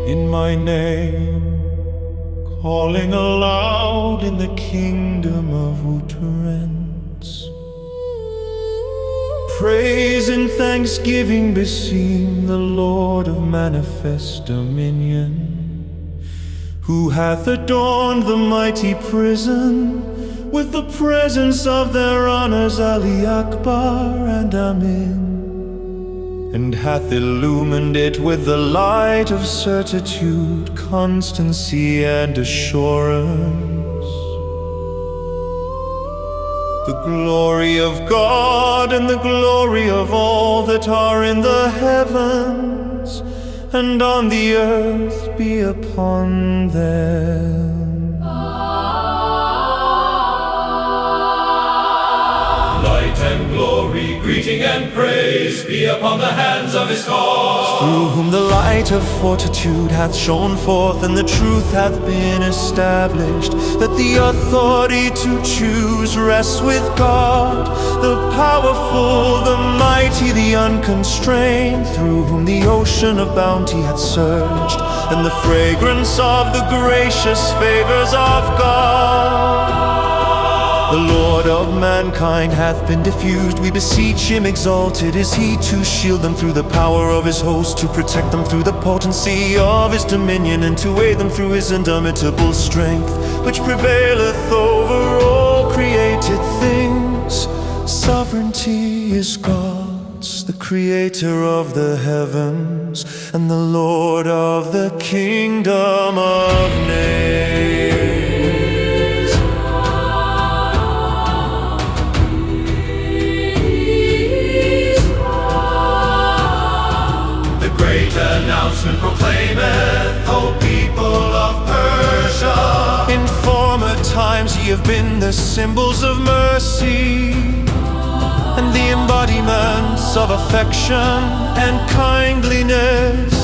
in my name, calling aloud in the kingdom of Uterence. Praise and thanksgiving beseem the Lord of manifest dominion, who hath adorned the mighty prison with the presence of their honors, Ali Akbar and Amin, and hath illumined it with the light of certitude, constancy and assurance. The glory of God and the glory of all that are in the heavens and on the earth be upon them. Light and glory, greeting and praise be upon the hands of his cause, through whom the light of fortitude hath shone forth, and the truth hath been established, that the authority to choose rests with God, the powerful, the mighty, the unconstrained, through whom the ocean of bounty hath surged, and the fragrance of the gracious favors of God. The Lord of mankind hath been diffused, we beseech him, exalted is he, to shield them through the power of his host, to protect them through the potency of his dominion, and to aid them through his indomitable strength, which prevaileth over all created things. Sovereignty is God's, the creator of the heavens, and the Lord of the kingdom of nations. Announcement proclaimeth, O people of Persia, in former times ye have been the symbols of mercy, and the embodiments of affection and kindliness.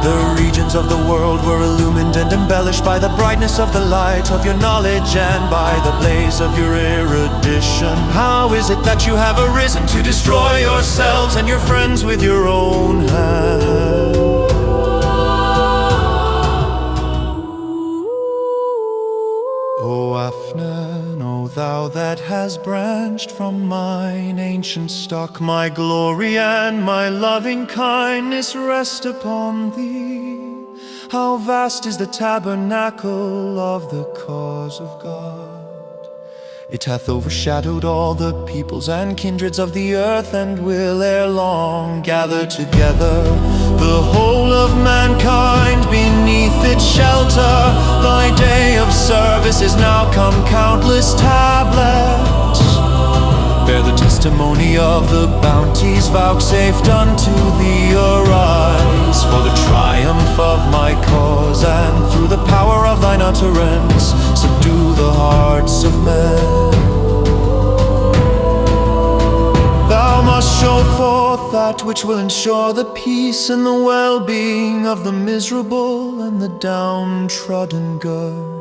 The regions of the world were illumined and embellished by the brightness of the light of your knowledge and by the blaze of your erudition. How is it that you have arisen to destroy yourselves and your friends with your own hand? O Afnán, O thou that hast branched from mine ancient stock, my glory and my loving kindness rest upon thee. How vast is the tabernacle of the cause of God! It hath overshadowed all the peoples and kindreds of the earth, and will ere long gather together the whole of mankind beneath its shelter. Thy day of service is now come, countless tablets bear the testimony of the bounties vouchsafed unto thee. Arise for the triumph of my cause, and through the power of thine utterance subdue the hearts of men. Thou must show forth that which will ensure the peace and the well-being of the miserable and the downtrodden. Gird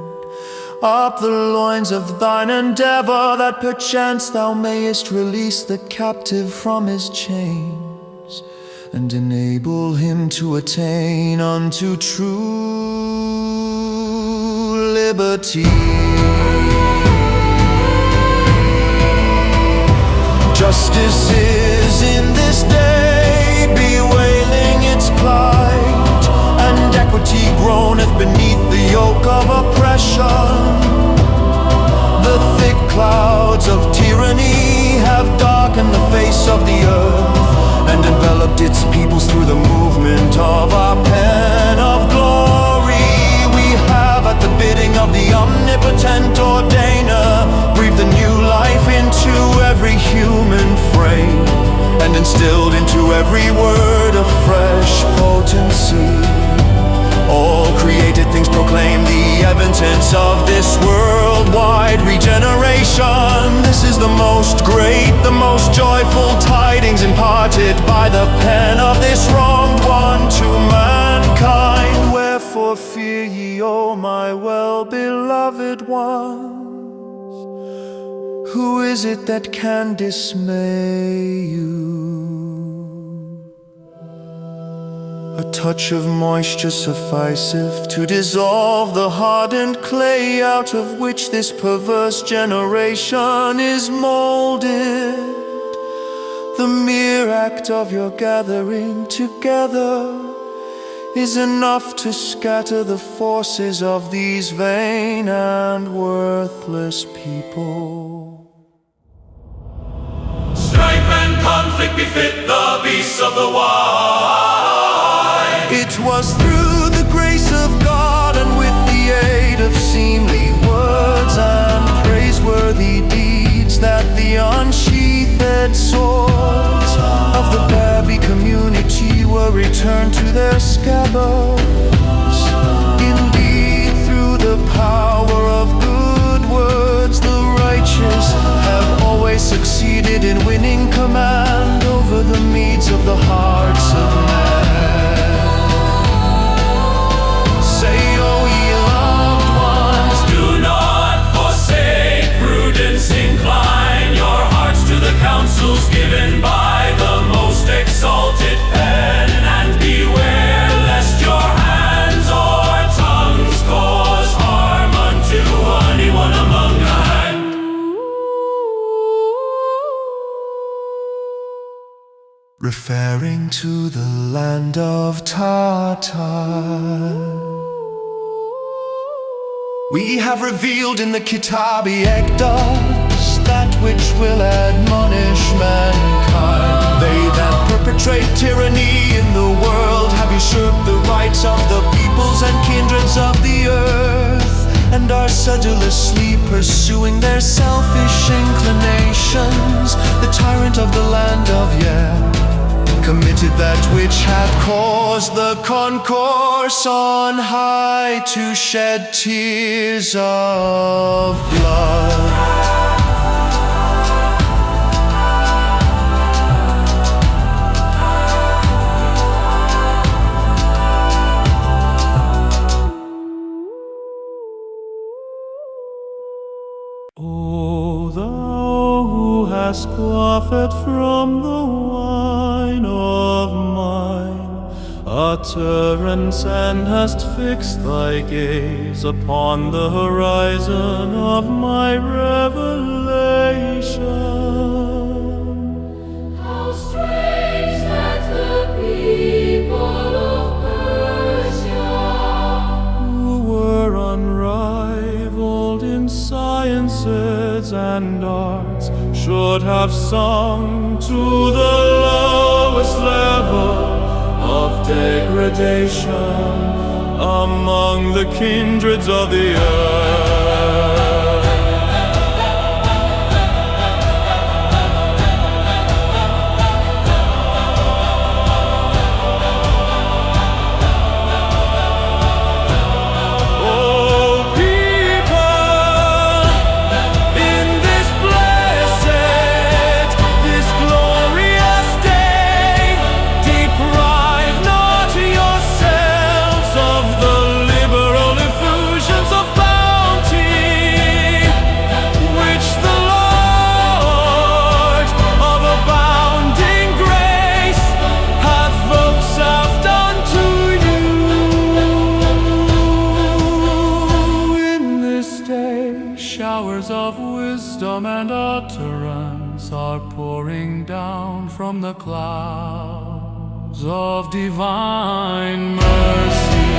up the loins of thine endeavor, that perchance thou mayest release the captive from his chains, and enable him to attain unto true liberty. Justice is in this day bewailing its plight, and equity groaneth beneath the yoke of oppression. The thick clouds of tyranny have darkened the face of the earth, and enveloped its peoples through the movement of our pen of glory. We have, at the bidding of the omnipotent ordainer, breathed a new life into every human frame, and instilled into every word a fresh potency. All created things proclaim the evidence of this worldwide regeneration. This is the most great, the most joyful tidings imparted by the pen of this wronged one to mankind. Wherefore fear ye, O my well-beloved ones? Who is it that can dismay you? A touch of moisture sufficeth to dissolve the hardened clay out of which this perverse generation is molded. The mere act of your gathering together is enough to scatter the forces of these vain and worthless people. Strife and conflict befit the beasts of the wild. It was through the grace of God and with the aid of seemly words and praiseworthy deeds that the unsheathed swords of the Babi community were returned to their scabbards. Indeed, through the power of good words, the righteous have always succeeded in winning command over the needs of the hearts of men. Say, oh ye loved ones, Do not forsake prudence, incline your hearts to the counsels given by the most exalted pen, and beware lest your hands or tongues cause harm unto anyone among them. referring to the land of Tartar. We have revealed in the Kitab-i Ekdas that which will admonish mankind. They that perpetrate tyranny in the world have usurped the rights of the peoples and kindreds of the earth, and are sedulously pursuing their selfish inclinations. The tyrant of the land of committed that which hath caused the concourse on high to shed tears of blood. O thou who hast quaffed from the wine of mine utterance, and hast fixed thy gaze upon the horizon of my revelation. How strange that the people of Persia, Who were unrivaled in sciences and arts, should have sunk to the lowest level of degradation among the kindreds of the earth. Showers of wisdom and utterance are pouring down from the clouds of divine mercy.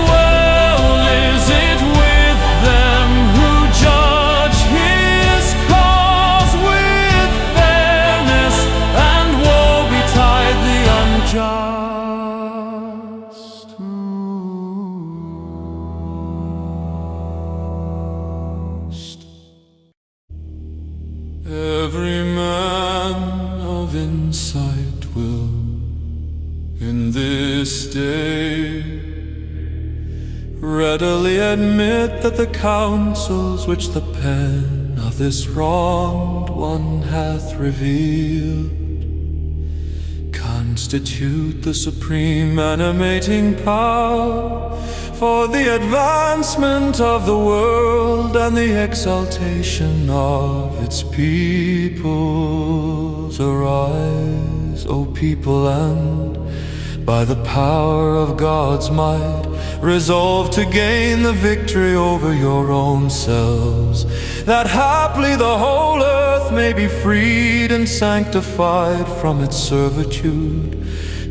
Well is it with them who judge his cause with fairness, and woe betide the unjust. Every man of insight will, in this day, readily admit that the counsels which the pen of this wronged one hath revealed constitute the supreme animating power for the advancement of the world and the exaltation of its peoples. Arise, O people, and by the power of God's might, resolve to gain the victory over your own selves, that haply the whole earth may be freed and sanctified from its servitude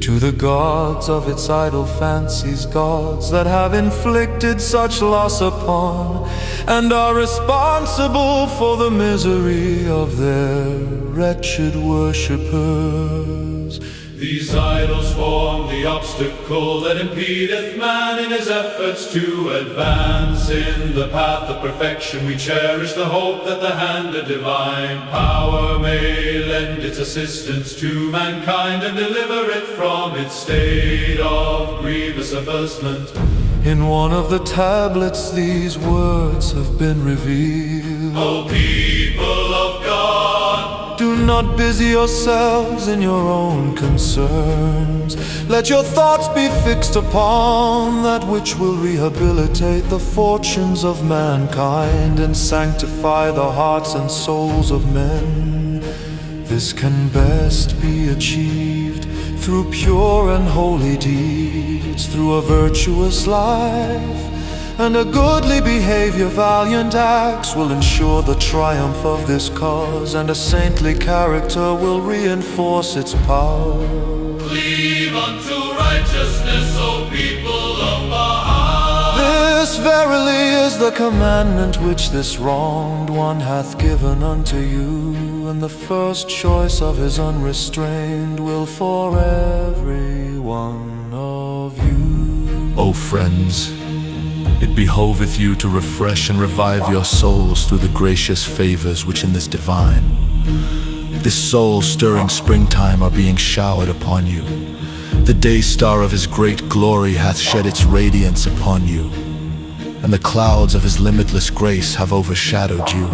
to the gods of its idle fancies, gods that have inflicted such loss upon and are responsible for the misery of their wretched worshippers. These idols form the obstacle that impedeth man in his efforts to advance in the path of perfection. We cherish the hope that the hand of divine power may lend its assistance to mankind and deliver it from its state of grievous abasement. In one of the tablets these words have been revealed. O people of God, do not busy yourselves in your own concerns. Let your thoughts be fixed upon that which will rehabilitate the fortunes of mankind and sanctify the hearts and souls of men. This can best be achieved through pure and holy deeds, through a virtuous life and a goodly behavior. Valiant acts will ensure the triumph of this cause, and a saintly character will reinforce its power. cleave unto righteousness, O people of Bahá'u'lláh. This verily is the commandment which this wronged one hath given unto you, and the first choice of his unrestrained will for every one of you. O friends, it behoveth you to refresh and revive your souls through the gracious favors which in this this soul-stirring springtime are being showered upon you. The day star of his great glory hath shed its radiance upon you, and the clouds of his limitless grace have overshadowed you.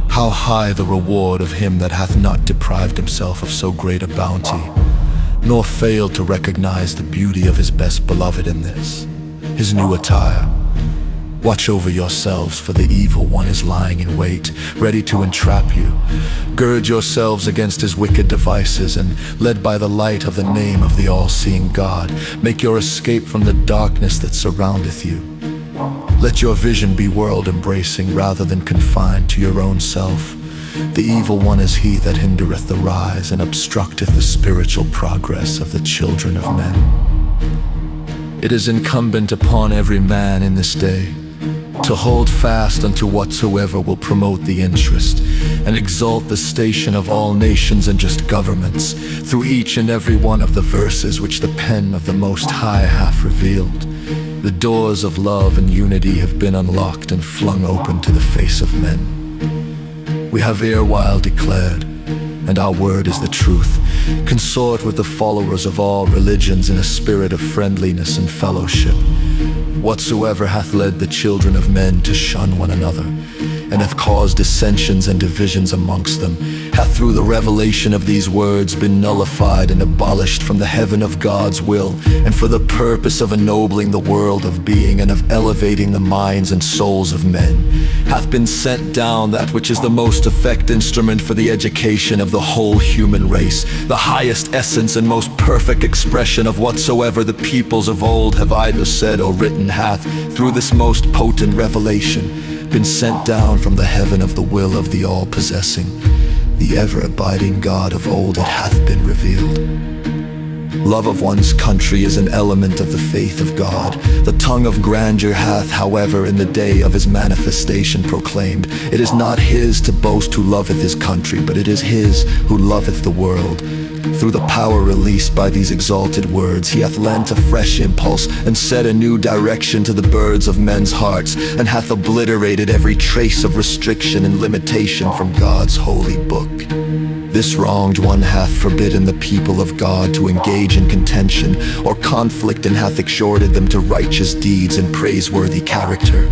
How high the reward of him that hath not deprived himself of so great a bounty, nor failed to recognize the beauty of his best beloved in this, his new attire. Watch over yourselves, for the evil one is lying in wait, ready to entrap you. Gird yourselves against his wicked devices, and led by the light of the name of the all-seeing God, make your escape from the darkness that surroundeth you. Let your vision be world-embracing rather than confined to your own self. The evil one is he that hindereth the rise and obstructeth the spiritual progress of the children of men. It is incumbent upon every man in this day to hold fast unto whatsoever will promote the interest and exalt the station of all nations and just governments, through each and every one of the verses which the pen of the Most High hath revealed. The doors of love and unity have been unlocked and flung open to the face of men. We have erewhile declared, and our word is the truth, consort with the followers of all religions in a spirit of friendliness and fellowship. Whatsoever hath led the children of men to shun one another, and hath caused dissensions and divisions amongst them, hath through the revelation of these words been nullified and abolished from the heaven of God's will, and for the purpose of ennobling the world of being and of elevating the minds and souls of men, hath been sent down that which is the most effect instrument for the education of the whole human race, the highest essence and most perfect expression of whatsoever the peoples of old have either said or written, hath, through this most potent revelation, been sent down from the heaven of the will of the all-possessing, the ever-abiding God of old. It hath been revealed. Love of one's country is an element of the faith of God. The tongue of grandeur hath, however, in the day of his manifestation proclaimed, it is not his to boast who loveth his country, but it is his who loveth the world. Through the power released by these exalted words, he hath lent a fresh impulse and set a new direction to the birds of men's hearts, and hath obliterated every trace of restriction and limitation from God's holy book. This wronged one hath forbidden the people of God to engage in contention or conflict, and hath exhorted them to righteous deeds and praiseworthy character.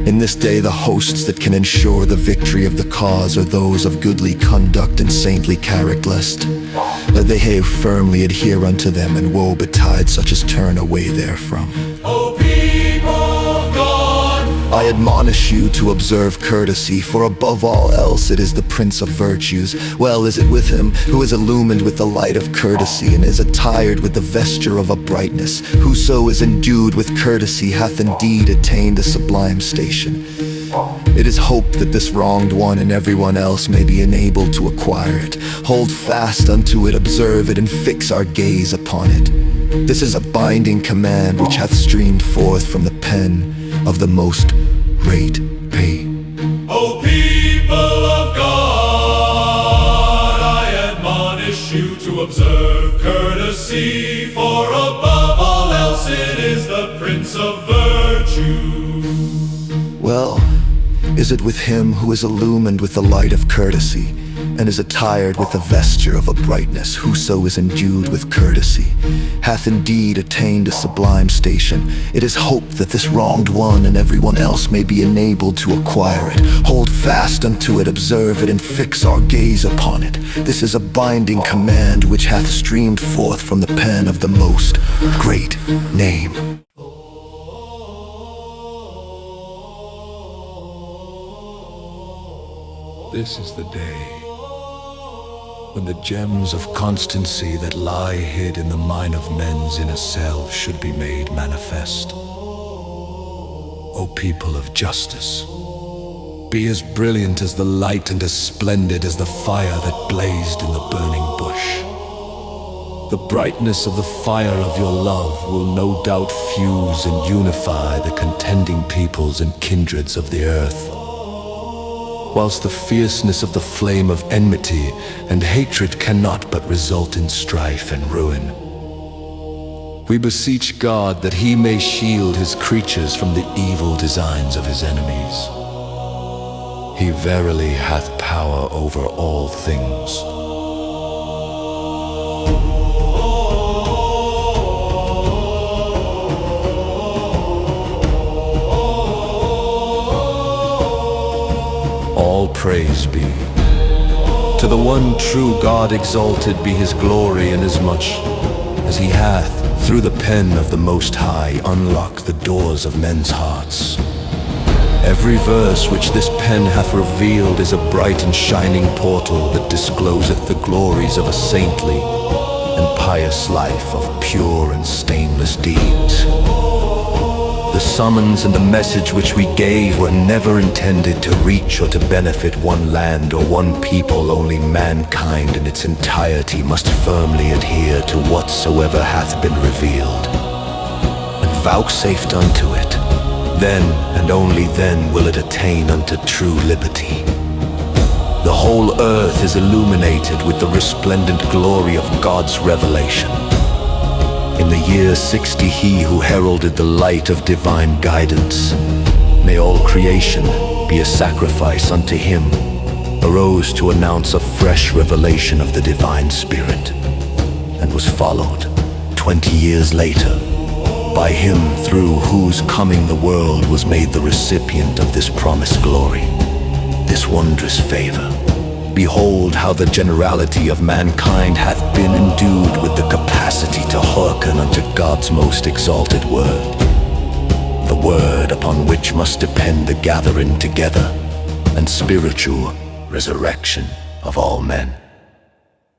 In this day the hosts that can ensure the victory of the cause are those of goodly conduct and saintly character, lest they firmly adhere unto them, and woe betide such as turn away therefrom. O people of God, I admonish you to observe courtesy, for above all else it is the Prince of Virtues. Well is it with him who is illumined with the light of courtesy, and is attired with the vesture of a brightness. Whoso is endued with courtesy hath indeed attained a sublime station. It is hoped that this wronged one and everyone else may be enabled to acquire it. Hold fast unto it, observe it, and fix our gaze upon it. This is a binding command which hath streamed forth from the pen of the most great Pay. O people of God, I admonish you to observe courtesy, for above all else it is the Prince of Virtue. Well, is it with him who is illumined with the light of courtesy, and is attired with the vesture of a brightness. Whoso is endued with courtesy hath indeed attained a sublime station. It is hoped that this wronged one and everyone else may be enabled to acquire it. Hold fast unto it, observe it, and fix our gaze upon it. This is a binding command which hath streamed forth from the pen of the most great name. This is the day when the gems of constancy that lie hid in the mine of men's inner selves should be made manifest. O people of justice, be as brilliant as the light and as splendid as the fire that blazed in the burning bush. The brightness of the fire of your love will no doubt fuse and unify the contending peoples and kindreds of the earth, whilst the fierceness of the flame of enmity and hatred cannot but result in strife and ruin. We beseech God that He may shield His creatures from the evil designs of His enemies. He verily hath power over all things. All praise be to the one true God. Exalted be His glory, inasmuch as He hath, through the pen of the Most High, unlocked the doors of men's hearts. Every verse which this pen hath revealed is a bright and shining portal that discloseth the glories of a saintly and pious life of pure and stainless deeds. The summons and the message which we gave were never intended to reach or to benefit one land or one people. Only mankind in its entirety must firmly adhere to whatsoever hath been revealed and vouchsafed unto it. Then and only then will it attain unto true liberty. The whole earth is illuminated with the resplendent glory of God's revelation. In the year 60, He who heralded the light of divine guidance, may all creation be a sacrifice unto Him, arose to announce a fresh revelation of the divine spirit, and was followed 20 years later by Him through whose coming the world was made the recipient of this promised glory, this wondrous favor. Behold how the generality of mankind hath been endued with the capacity to hearken unto God's most exalted word, the word upon which must depend the gathering together and spiritual resurrection of all men.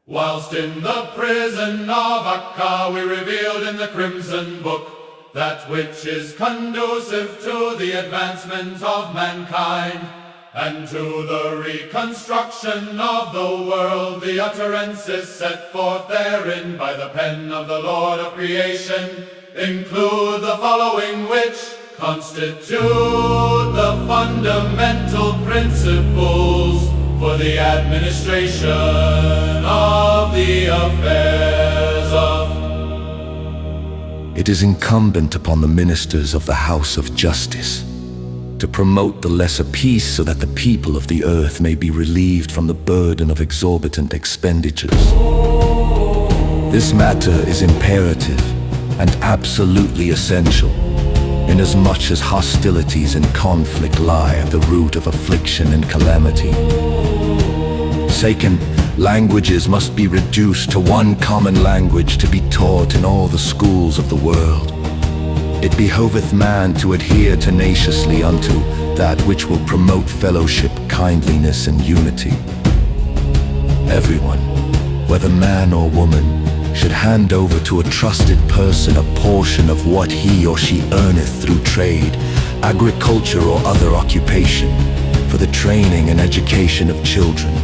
Whilst in the prison of Akká we revealed in the Crimson Book that which is conducive to the advancement of mankind and to the reconstruction of the world. The utterances set forth therein by the pen of the Lord of creation include the following, which constitute the fundamental principles for the administration of the affairs of. It is incumbent upon the ministers of the house of justice to promote the lesser peace, so that the people of the earth may be relieved from the burden of exorbitant expenditures. This matter is imperative and absolutely essential, inasmuch as hostilities and conflict lie at the root of affliction and calamity. Second, languages must be reduced to one common language to be taught in all the schools of the world. It behoveth man to adhere tenaciously unto that which will promote fellowship, kindliness, and unity. Everyone, whether man or woman, should hand over to a trusted person a portion of what he or she earneth through trade, agriculture, or other occupation, for the training and education of children,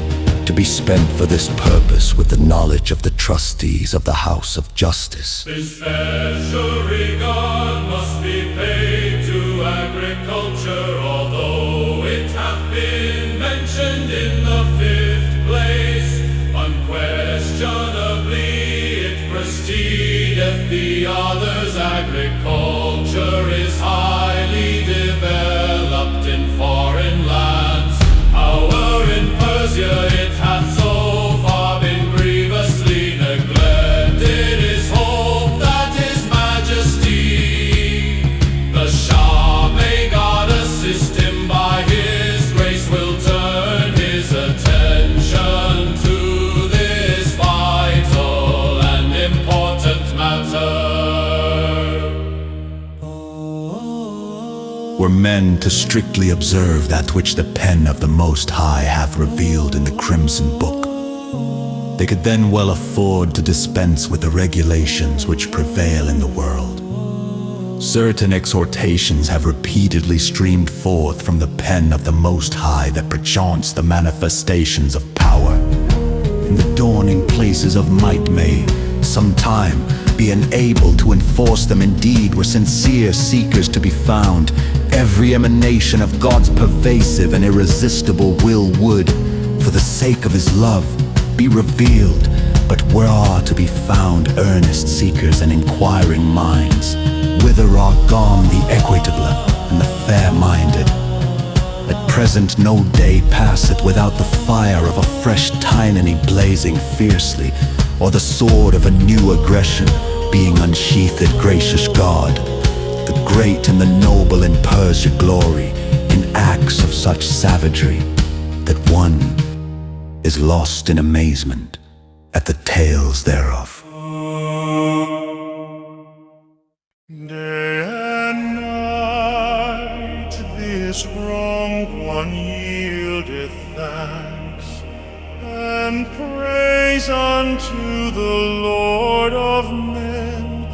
to be spent for this purpose with the knowledge of the trustees of the house of justice. This special regard must be paid to agriculture, although it hath been mentioned in the 5th place. Unquestionably it precedeth the others. Agriculture is highly developed in foreign lands. However, in Persia it hath so far been grievously neglected. It is hoped that His Majesty, the Shah, may God assist him by His grace, will turn his attention to this vital and important matter. Were men to strictly observe that which the pen of the Most High hath revealed in the Crimson Book, they could then well afford to dispense with the regulations which prevail in the world. Certain exhortations have repeatedly streamed forth from the pen of the Most High that perchance the manifestations of power in the dawning places of might may sometime be enabled to enforce them. Indeed, were sincere seekers to be found, every emanation of God's pervasive and irresistible will would, for the sake of His love, be revealed. But where are to be found earnest seekers and inquiring minds? Whither are gone the equitable and the fair-minded? At present no day passeth without the fire of a fresh tyranny blazing fiercely, or the sword of a new aggression being unsheathed. Gracious God, the great and the noble in Persia glory in acts of such savagery that one is lost in amazement at the tales thereof. Day and night this wronged one yieldeth thanks and praise unto the Lord of men,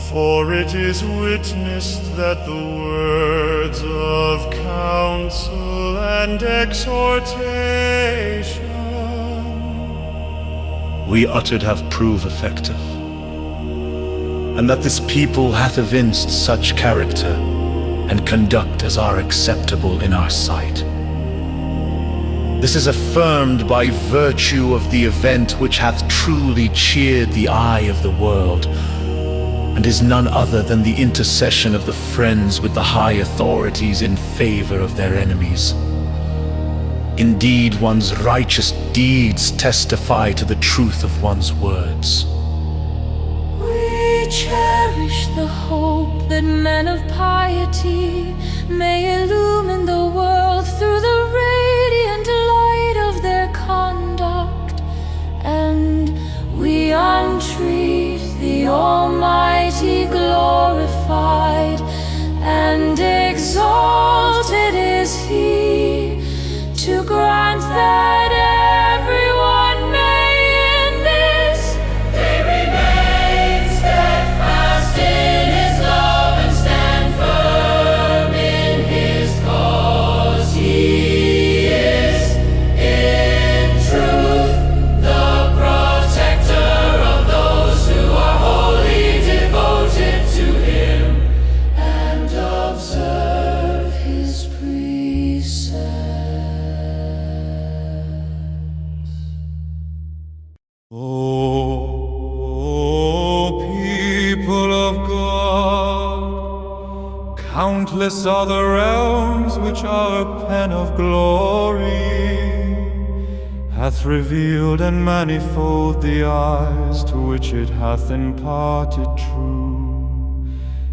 for it is witnessed that the words of counsel and exhortation we uttered have proved effective, and that this people hath evinced such character and conduct as are acceptable in our sight. This is affirmed by virtue of the event which hath truly cheered the eye of the world, and is none other than the intercession of the friends with the high authorities in favor of their enemies. Indeed, one's righteous deeds testify to the truth of one's words. We cherish the hope that men of piety may illumine the world through the radiant light of their conduct, and we entreat the Almighty glorified and exalted is He, to grant that everyone may in this day remain steadfast in His love and stand firm in His cause. He is, in truth, the protector of those who are wholly devoted to Him and observe His precepts. Countless are the realms which our pen of glory hath revealed, and manifold the eyes to which it hath imparted true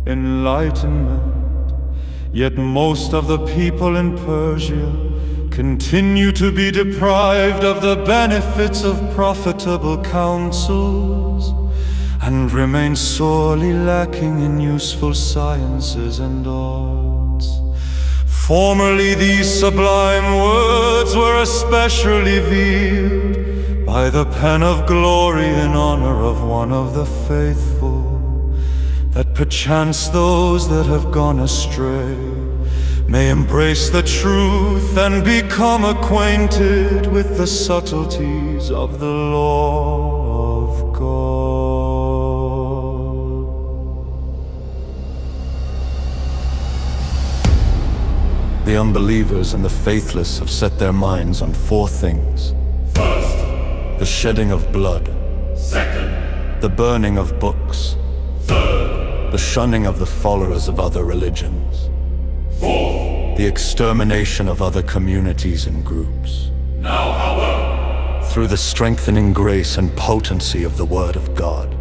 enlightenment. Yet most of the people in Persia continue to be deprived of the benefits of profitable counsels, and remain sorely lacking in useful sciences and arts. Formerly these sublime words were especially veiled by the pen of glory in honor of one of the faithful, that perchance those that have gone astray may embrace the truth and become acquainted with the subtleties of the law of God. The unbelievers and the faithless have set their minds on four things. First, The shedding of blood, second, the burning of books, third, the shunning of the followers of other religions, fourth. the extermination of other communities and groups. Now, however, Through the strengthening grace and potency of the Word of God,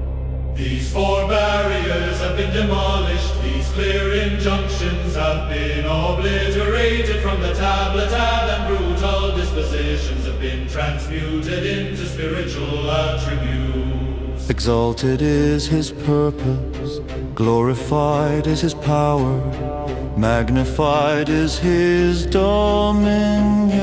these four barriers have been demolished. These clear injunctions have been obliterated from the tablet, and brutal dispositions have been transmuted into spiritual attributes. exalted is His purpose, glorified is His power, magnified is His dominion.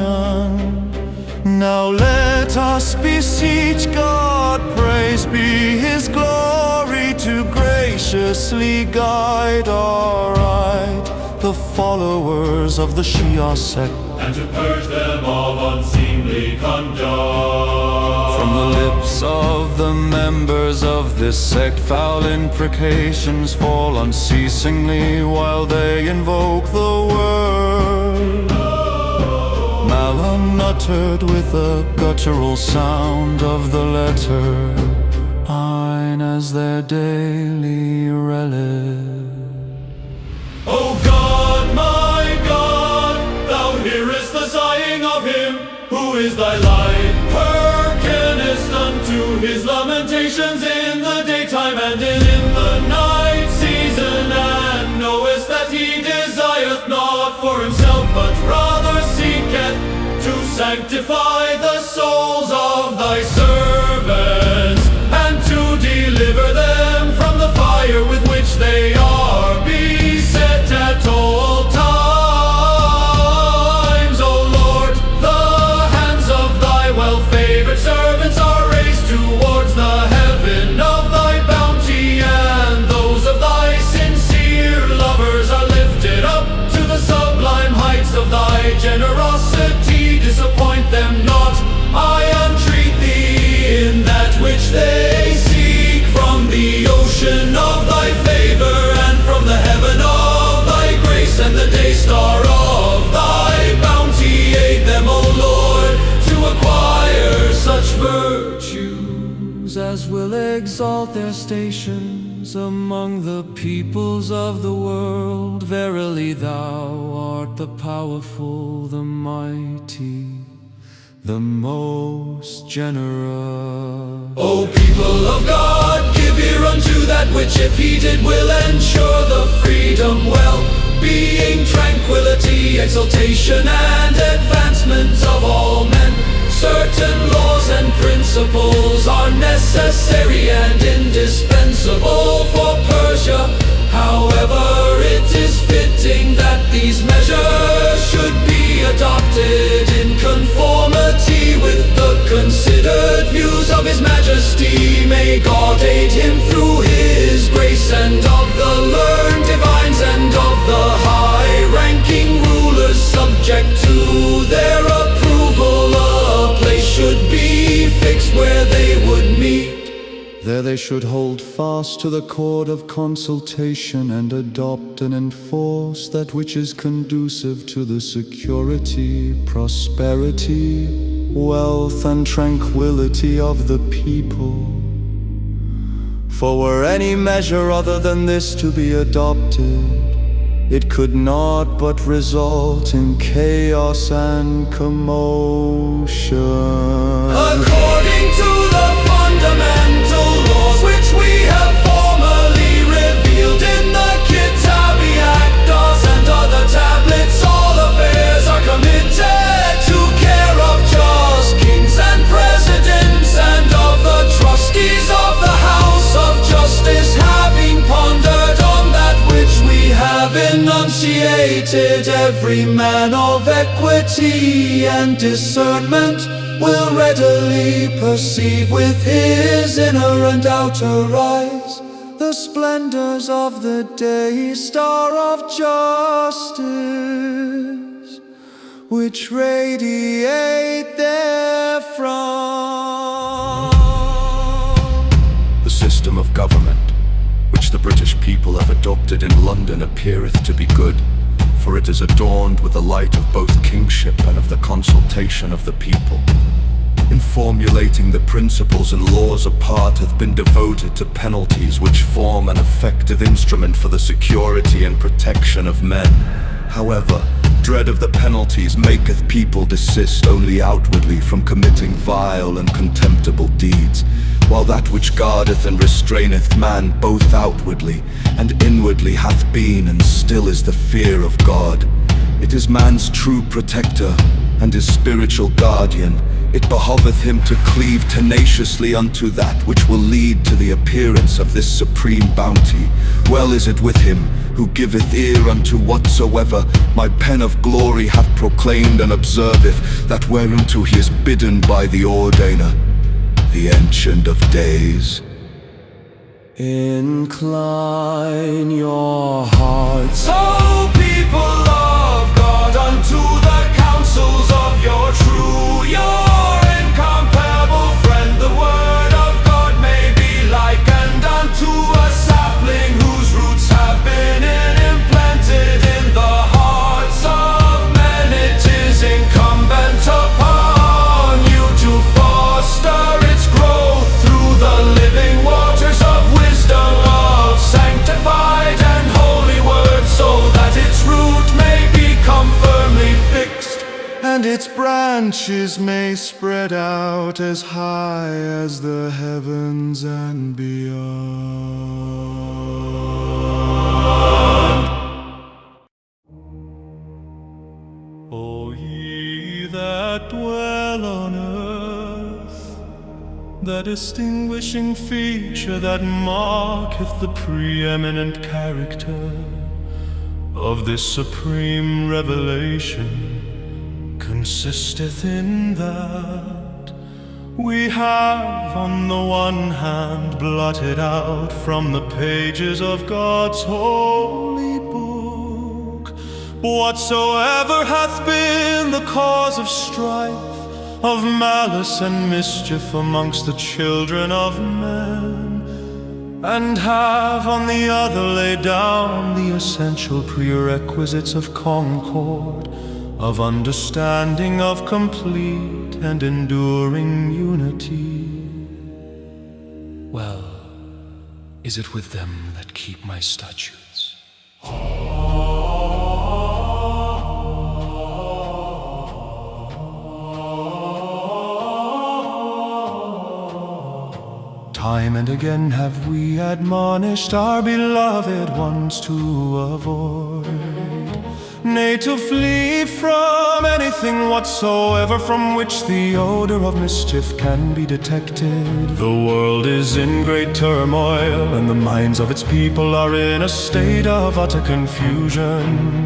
Now let us beseech God, praise be His glory, to graciously guide aright the followers of the Shia sect And to purge them of unseemly conduct. from the lips of the members of this sect. Foul imprecations fall unceasingly while they invoke the word, unuttered with a guttural sound of the letter Ein as their daily relic. O God, my God, thou hearest the sighing of him who is thy light. Hearkenest unto his lamentations in the daytime and in the night season, and knowest that he desireth not for himself, but rather seeketh to sanctify the souls of thy servants, and to deliver them from the fire with which they are beset at all times. O Lord, the hands of thy well-favored servants are raised towards the heaven of thy bounty, and those of thy sincere lovers are lifted up to the sublime heights of thy generosity. Disappoint them not, I entreat thee, in that which they seek. From the ocean of thy favor, and from the heaven of thy grace, and the day star of thy bounty, aid them, O Lord, to acquire such virtues As will exalt their stations among the peoples of the world. Verily thou art the powerful, the mighty, the most generous. O people of God, give ear unto that which, if heeded, will ensure the freedom, well-being, tranquility, exaltation, and advancement of all men. Certain laws and principles are necessary and indispensable for Persia. However, it is fitting that these measures should be adopted in conformity with the considered views of His Majesty. May God aid him through His grace, and of the learned divines and of the high-ranking rulers subject to their approval. A place should be fixed where they would meet. There they should hold fast to the cord of consultation, and adopt and enforce that which is conducive to the security, prosperity, wealth, and tranquility of the people. For were any measure other than this to be adopted, it could not but result in chaos and commotion. According to the fundamental laws which we have formally revealed in the Kitabi Akdars and other tablets, all affairs are committed to care of just kings and presidents, and of the trustees of the house of and discernment will readily perceive with his inner and outer eyes the splendors of the day star of justice, which radiate therefrom. The system of government which the British people have adopted in London appeareth to be good, for it is adorned with the light of both kingship and of the consultation of the people. In formulating the principles and laws, a part hath been devoted to penalties, which form an effective instrument for the security and protection of men. However, dread of the penalties maketh people desist only outwardly from committing vile and contemptible deeds, while that which guardeth and restraineth man both outwardly and inwardly hath been and still is the fear of God. It is man's true protector and his spiritual guardian. It behoveth him to cleave tenaciously unto that which will lead to the appearance of this supreme bounty. Well is it with him who giveth ear unto whatsoever my pen of glory hath proclaimed, and observeth that whereunto he is bidden by the ordainer, the Ancient of Days. Incline your hearts, O people of God, unto the counsels of your true, your incomparable friend. The word of God may be likened unto a sapling whose roots have been implanted in the hearts of men. It is incumbent upon you to foster its growth through the living waters of wisdom, of sanctified and holy words, so that its root may become firmly fixed, and its branches may spread out as high as the heavens and beyond. O ye that dwell on earth, the distinguishing feature that marketh the preeminent character of this supreme revelation consisteth in that we have on the one hand blotted out from the pages of God's holy book whatsoever hath been the cause of strife, of malice and mischief amongst the children of men, and have on the other laid down the essential prerequisites of concord, of understanding, of complete and enduring unity. Well, is it with them that keep my statutes? Time and again have we admonished our beloved ones to avoid, nay, to flee from anything whatsoever from which the odor of mischief can be detected. The world is in great turmoil, and the minds of its people are in a state of utter confusion.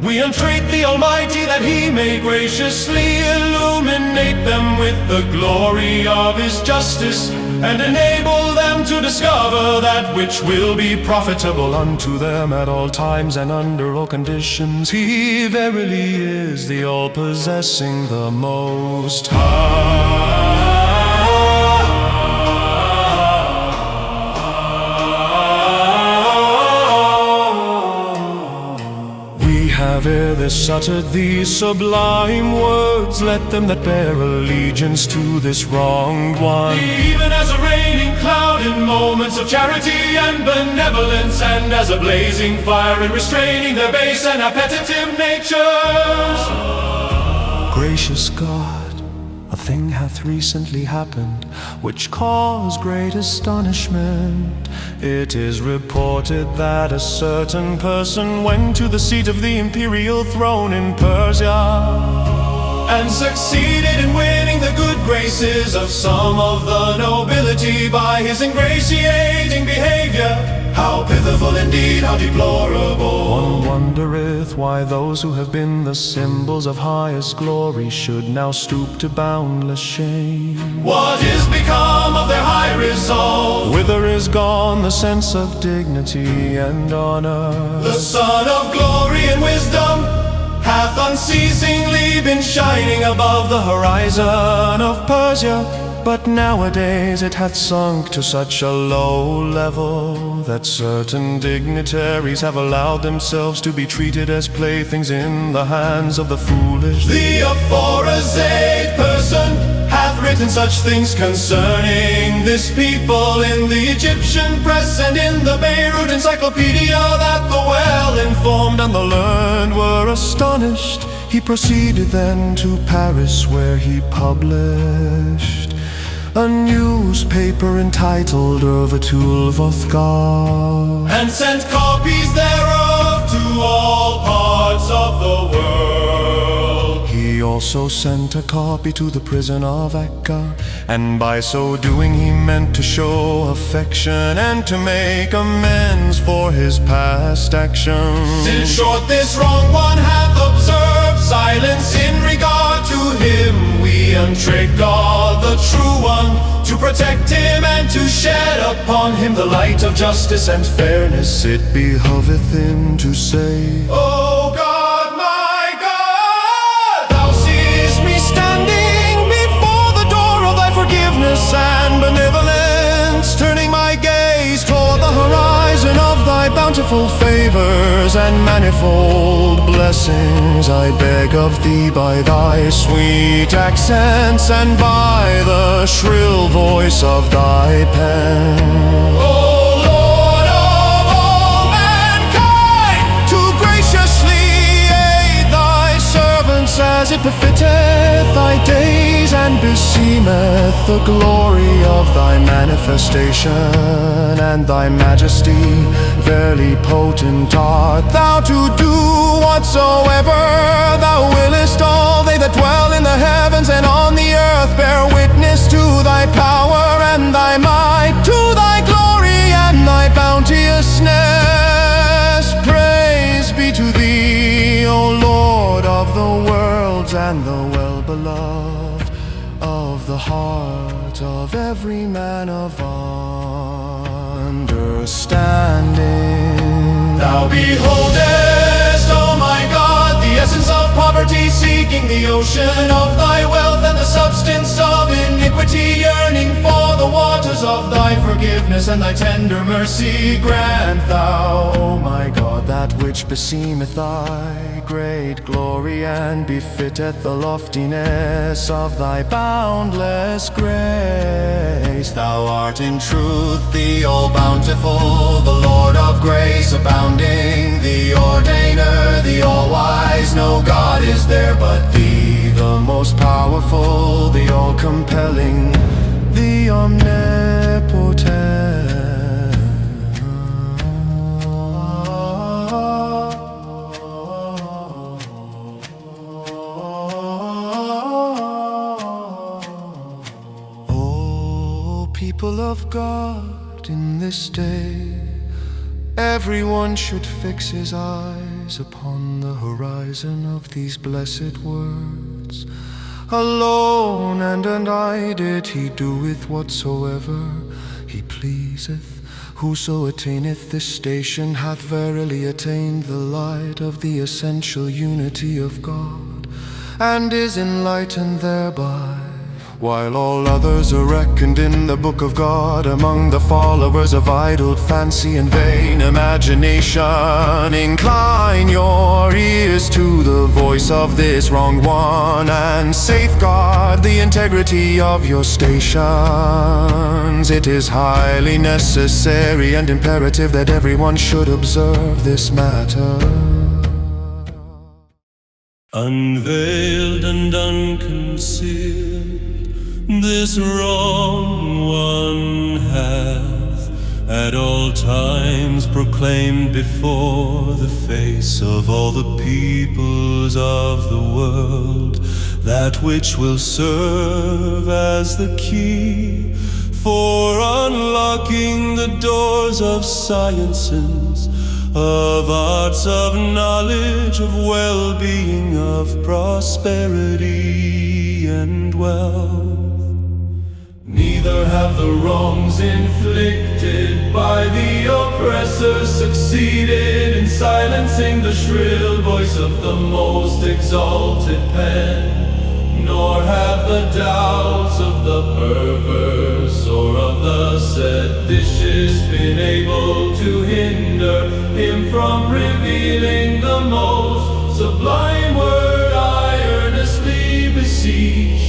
We entreat the Almighty that He may graciously illuminate them with the glory of His justice, and enable them to discover that which will be profitable unto them at all times and under all conditions. He verily is the all-possessing, the Most High. Have ere this uttered these sublime words, let them that bear allegiance to this wronged one, even as a raining cloud in moments of charity and benevolence, and as a blazing fire in restraining their base and appetitive natures. Gracious God, a thing hath recently happened which caused great astonishment. It is reported that a certain person went to the seat of the imperial throne in Persia and succeeded in winning the good graces of some of the nobility by his ingratiating behavior. How pitiful indeed, how deplorable. One wondereth why those who have been the symbols of highest glory should now stoop to boundless shame. What is become of their high resolve? Whither is gone the sense of dignity and honor? The sun of glory and wisdom hath unceasingly been shining above the Horizon of Persia, but nowadays it hath sunk to such a low level that certain dignitaries have allowed themselves to be treated as playthings in the hands of the foolish. The aforesaid person hath written such things concerning this people in the Egyptian press and in the Beirut encyclopedia that the well-informed And the learned were astonished. He proceeded then to Paris, where he published a newspaper entitled Overtul Vothgar, and sent copies thereof to all parts of the world. He also sent a copy to the prison of Akká, and by so doing he meant to show affection and to make amends for his past actions. In short, this wrong one hath observed silence in regard to him. We entreat God, the true one, to protect him and to shed upon him the light of justice and fairness. It behoveth him to say, O God, my God, thou seest me standing before the door of thy forgiveness and benevolence, turning my gaze toward the horizon of thy bountiful favors and manifold blessings. I beg of thee by thy sweet accents and by the shrill voice of thy pen, O Lord of all mankind, to graciously aid thy servants as it befitteth thy days and beseemeth the glory of thy manifestation and thy majesty. Verily potent art thou to do whatsoever thou willest. All they that dwell in the heavens and on the earth bear witness to thy power and thy might, to thy glory and thy bounteousness. Praise be to thee, O Lord of the worlds and the well-beloved of the heart of every man of understanding. Thou beholdest, O my God, the essence of poverty, seeking the ocean of thy wealth and the substance of iniquity, yearning for the waters of thy forgiveness and thy tender mercy. Grant thou, O my God, that which beseemeth thy great glory and befitteth the loftiness of thy boundless grace. Thou art in truth the all-bountiful, the Lord of grace abounding, the ordainer, the all-wise. No God is there but thee, the most powerful, the all-compelling, the omnipotent. People of God, in this day, everyone should fix his eyes upon the horizon of these blessed words. Alone and unided he doeth whatsoever he pleaseth. Whoso attaineth this station hath verily attained the light of the essential unity of God, and is enlightened thereby. While all others are reckoned in the book of God among the followers of idle fancy and vain imagination, incline your ears to the voice of this wrong one and safeguard the integrity of your stations. It is highly necessary and imperative that everyone should observe this matter. Unveiled and unconcealed, this wrong one hath at all times proclaimed before the face of all the peoples of the world that which will serve as the key for unlocking unlocking the doors of sciences, of arts, of knowledge, of well-being, of prosperity and wealth. Neither have the wrongs inflicted by the oppressor succeeded in silencing the shrill voice of the most exalted pen, nor have the doubts of the perverse or of the seditious been able to hinder him from revealing the most sublime word. I earnestly beseech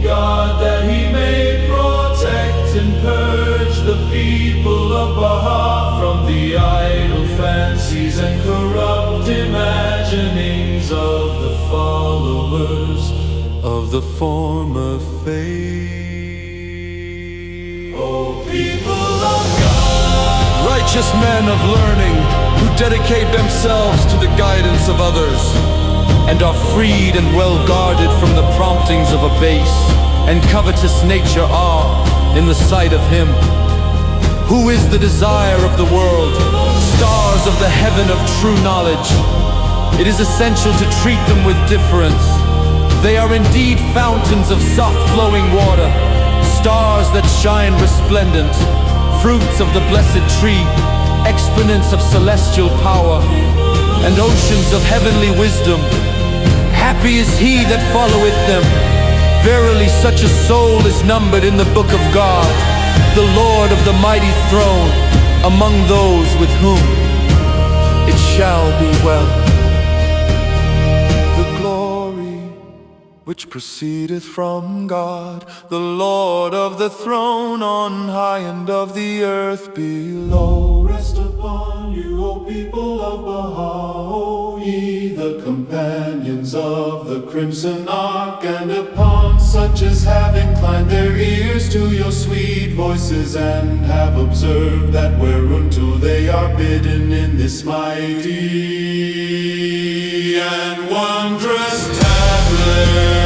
God that He may protect and purge the people of Bahá'u'lláh from the idle fancies and corrupt imaginings of the followers of the former faith. O people of God, righteous men of learning who dedicate themselves to the guidance of others, and are freed and well guarded from the promptings of a base and covetous nature, are, in the sight of Him who is the desire of the world, stars of the heaven of true knowledge. It is essential to treat them with difference. They are indeed fountains of soft flowing water, stars that shine resplendent, fruits of the blessed tree, exponents of celestial power, and oceans of heavenly wisdom. Happy is he that followeth them. Verily such a soul is numbered in the book of God, the Lord of the mighty throne, among those with whom it shall be well. The glory which proceedeth from God, the Lord of the throne on high and of the earth below, rest upon you, O people of Bahá'u'lláh, O ye the companions of the crimson ark, and upon such as have inclined their ears to your sweet voices, and have observed that whereunto they are bidden in this mighty and wondrous tablet.